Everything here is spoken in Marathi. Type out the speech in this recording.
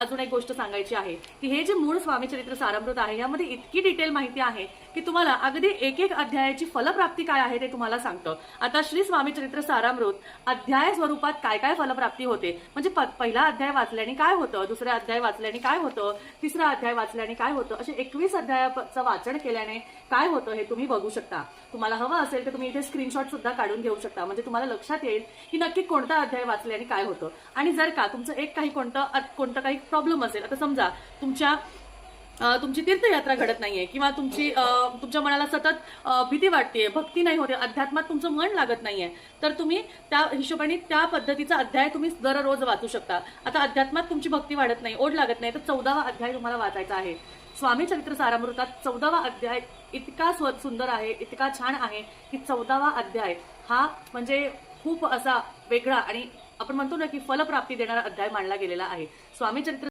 अजून एक गोष्ट सांगायची आहे की हे जे मूळ स्वामी चरित्र सारामृत आहे यामध्ये इतकी डिटेल माहिती आहे की तुम्हाला अगदी एक एक अध्यायाची फलप्राप्ती काय आहे ते तुम्हाला सांगतं. आता श्री स्वामी चरित्र सारामृत अध्याय स्वरूपात काय काय फलप्राप्ती होते म्हणजे पहिला अध्याय वाचल्याने काय होतं, दुसरा अध्याय वाचल्याने काय होतं, तिसरा अध्याय वाचल्याने काय होतं, असे 21 अध्यायाचं वाचन केल्याने काय होतं हे तुम्ही बघू शकता. तुम्हाला हवं असेल तर तुम्ही इथे स्क्रीनशॉट सुद्धा काढून घेऊ शकता म्हणजे तुम्हाला लक्षात येईल की नक्की कोणता अध्याय वाचल्याने काय होतं. आणि जर का तुमचं एक काही कोणतं काही प्रॉब्लेम असेल, आता समजा तुमची तीर्थयात्रा घडत नाहीये किंवा तुमच्या मनाला सतत भीती वाटतेय, भक्ती नाही होते, अध्यात्मात तुमचं मन लागत नाहीये, तर तुम्ही त्या हिशोबाने त्या पद्धतीचा अध्याय तुम्ही दररोज वाचू शकता. आता अध्यात्मात तुमची भक्ती वाढत नाही, ओढ लागत नाही, तर 14वा अध्याय तुम्हाला वाचायचा आहे. स्वामी चरित्र सारामृतात 14वा अध्याय इतका सुंदर आहे, इतका छान आहे की 14वा अध्याय हा म्हणजे खूप असा वेगळा आणि आपण म्हणतो ना की फलप्राप्ती देणारा अध्याय मानला गेलेला आहे. स्वामी चरित्र